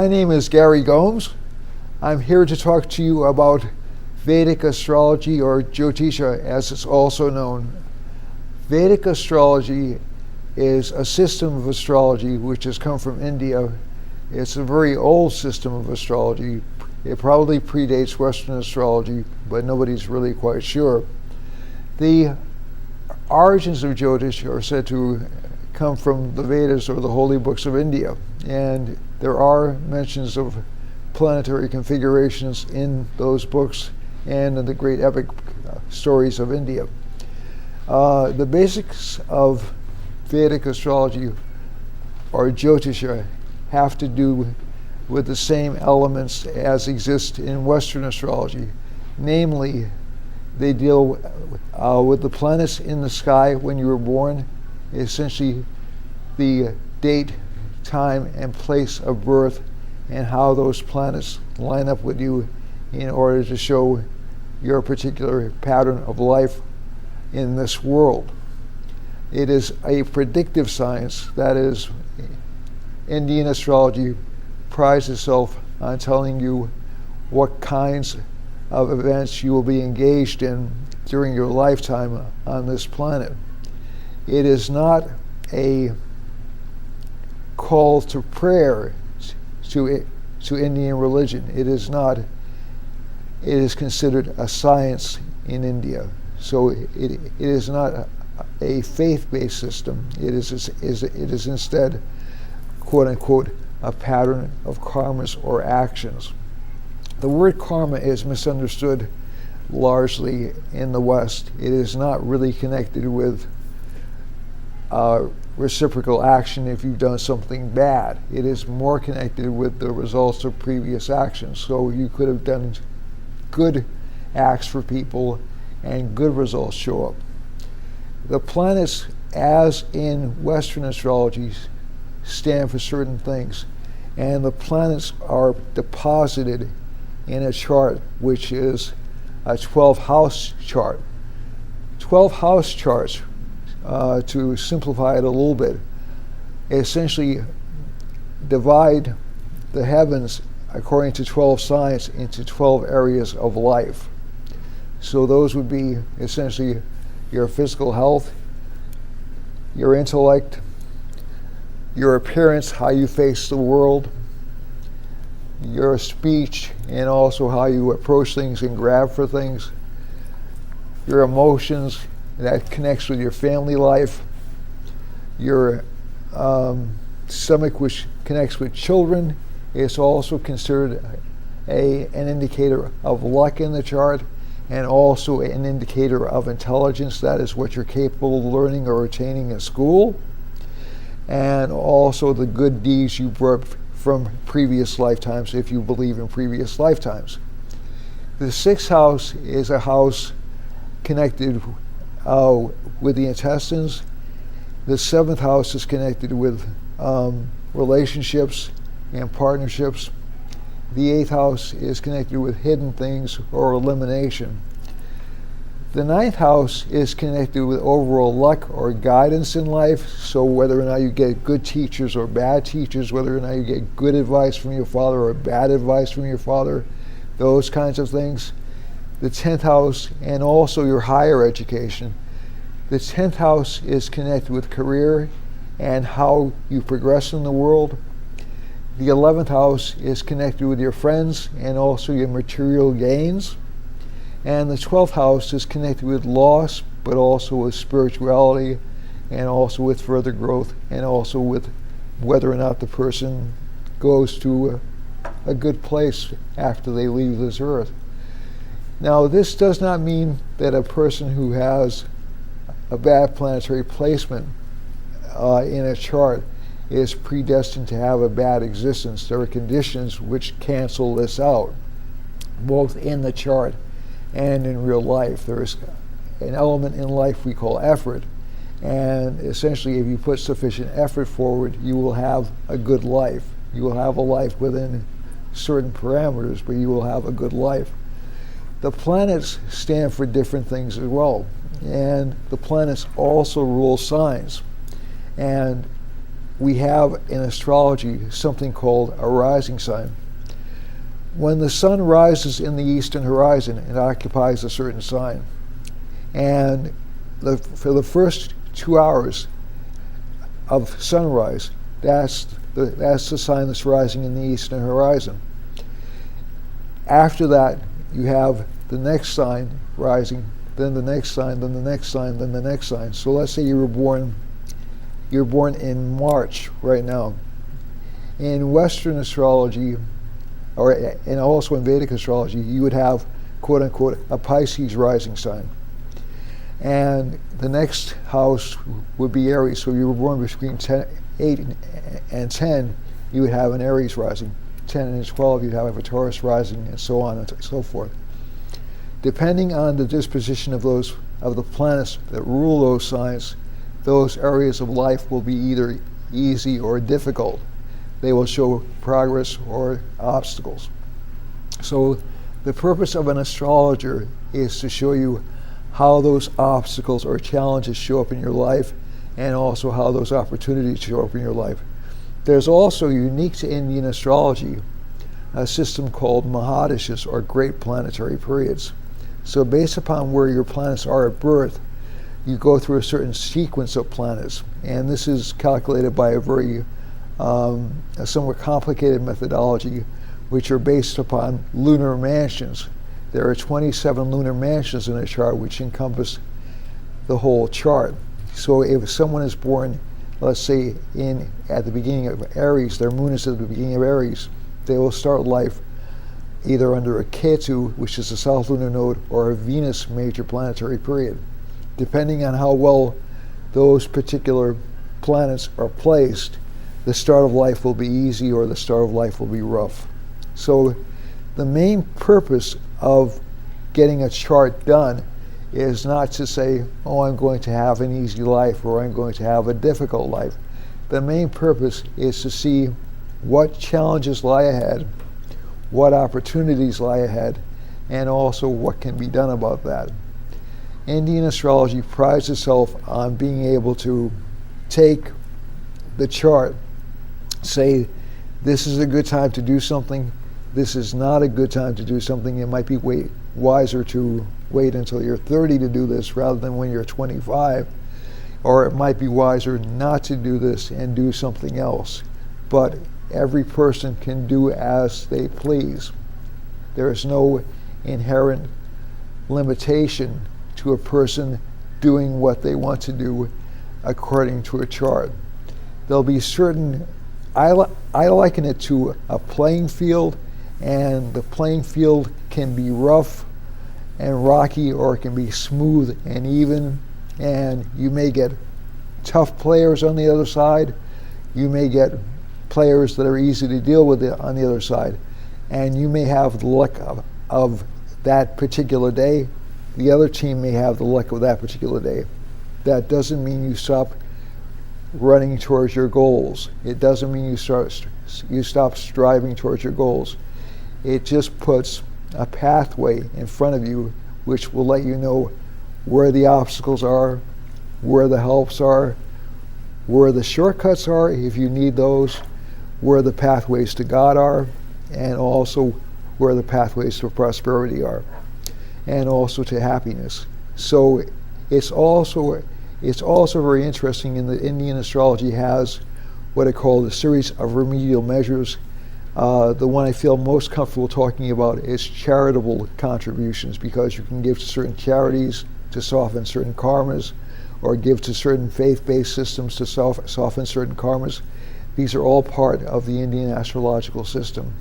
My name is Gary Gomes. I'm here to talk to you about Vedic astrology, or Jyotisha as it's also known. Vedic astrology is a system of astrology which has come from India. It's a very old system of astrology. It probably predates Western astrology, but nobody's really quite sure. The origins of Jyotish are said to come from the Vedas, or the holy books of India, and there are mentions of planetary configurations in those books and in the great epic stories of India. The basics of Vedic astrology, or Jyotisha, have to do with the same elements as exist in Western astrology. Namely, they deal with the planets in the sky when you were born, essentially the date, time, and place of birth, and how those planets line up with you in order to show your particular pattern of life in this world. It is a predictive science. That is, Indian astrology prides itself on telling you what kinds of events you will be engaged in during your lifetime on this planet. It is not a call to prayer to Indian religion. It is not. It is considered a science in India. So it is not a faith-based system. It is instead, quote unquote, a pattern of karmas or actions. The word karma is misunderstood largely in the West. It is not really connected with reciprocal action if you've done something bad. It is more connected with the results of previous actions. So you could have done good acts for people and good results show up. The planets, as in Western astrology, stand for certain things, and the planets are deposited in a chart which is a 12-house chart. 12-house charts, to simplify it a little bit, essentially divide the heavens according to 12 signs into 12 areas of life. So those would be essentially your physical health, your intellect, your appearance, how you face the world, your speech, and also how you approach things and grab for things, your emotions, that connects with your family life, your stomach, which connects with children. It's also considered an indicator of luck in the chart, and also an indicator of intelligence. That is what you're capable of learning or attaining in school, and also the good deeds you brought from previous lifetimes, if you believe in previous lifetimes. The 6th house is a house connected with the intestines. The 7th house is connected with relationships and partnerships. The 8th house is connected with hidden things or elimination. The 9th house is connected with overall luck or guidance in life. So whether or not you get good teachers or bad teachers, whether or not you get good advice from your father or bad advice from your father, those kinds of things. The 10th house, and also your higher education. The 10th house is connected with career and how you progress in the world. The 11th house is connected with your friends and also your material gains. And the 12th house is connected with loss, but also with spirituality, and also with further growth, and also with whether or not the person goes to a good place after they leave this earth. Now, this does not mean that a person who has a bad planetary placement in a chart is predestined to have a bad existence. There are conditions which cancel this out, both in the chart and in real life. There is an element in life we call effort, and essentially if you put sufficient effort forward, you will have a good life. You will have a life within certain parameters, but you will have a good life. The planets stand for different things as well, and the planets also rule signs. And we have in astrology something called a rising sign. When the sun rises in the eastern horizon, it occupies a certain sign. And for the first 2 hours of sunrise, that's the sign that's rising in the eastern horizon. After that, you have the next sign rising, then the next sign, then the next sign, then the next sign. So let's say you're born in March right now. In Western astrology, and also in Vedic astrology, you would have, quote unquote, a Pisces rising sign. And the next house would be Aries. So if you were born between 8 and 10, you would have an Aries rising. 10 and 12, you'd have a Taurus rising, and so on and so forth. Depending on the disposition of the planets that rule those signs, those areas of life will be either easy or difficult. They will show progress or obstacles. So the purpose of an astrologer is to show you how those obstacles or challenges show up in your life, and also how those opportunities show up in your life. There's also, unique to Indian astrology, a system called Mahadishas, or Great Planetary Periods. So based upon where your planets are at birth, you go through a certain sequence of planets, and this is calculated by a somewhat complicated methodology, which are based upon lunar mansions. There are 27 lunar mansions in a chart which encompass the whole chart. So if someone is born, let's say at the beginning of Aries, their moon is at the beginning of Aries, they will start life either under a Ketu, which is a south lunar node, or a Venus major planetary period. Depending on how well those particular planets are placed, the start of life will be easy or the start of life will be rough. So the main purpose of getting a chart done is not to say, oh, I'm going to have an easy life or I'm going to have a difficult life. The main purpose is to see what challenges lie ahead, what opportunities lie ahead, and also what can be done about that. Indian astrology prides itself on being able to take the chart, say, this is a good time to do something, this is not a good time to do something. It might be wiser to wait until you're 30 to do this rather than when you're 25, or it might be wiser not to do this and do something else. But every person can do as they please. There is no inherent limitation to a person doing what they want to do according to a chart. There'll be certain, I liken it to a playing field, and the playing field can be rough and rocky, or it can be smooth and even, and you may get tough players on the other side, you may get players that are easy to deal with on the other side, and you may have the luck of that particular day. The other team may have the luck of that particular day. That doesn't mean you stop running towards your goals. It doesn't mean you stop striving towards your goals. It just puts a pathway in front of you which will let you know where the obstacles are, where the helps are, where the shortcuts are if you need those, where the pathways to God are, and also where the pathways to prosperity are, and also to happiness. So it's also very interesting. In the Indian astrology has what I call the series of remedial measures. The one I feel most comfortable talking about is charitable contributions, because you can give to certain charities to soften certain karmas, or give to certain faith-based systems to soften certain karmas. These are all part of the Indian astrological system.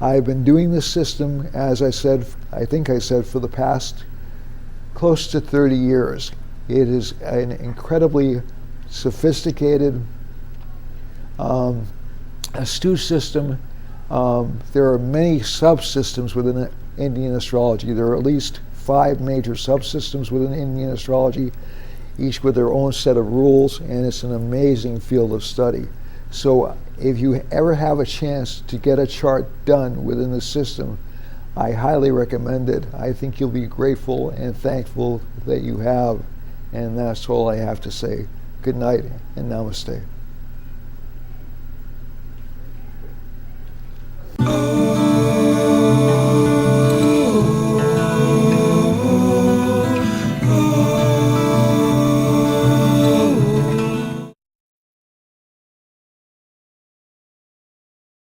I've been doing this system, as I think I said, for the past close to 30 years. It is an incredibly sophisticated, astute system. There are many subsystems within Indian astrology. There are at least 5 major subsystems within Indian astrology, each with their own set of rules, and it's an amazing field of study. So if you ever have a chance to get a chart done within the system, I highly recommend it. I think you'll be grateful and thankful that you have, and that's all I have to say. Good night and namaste.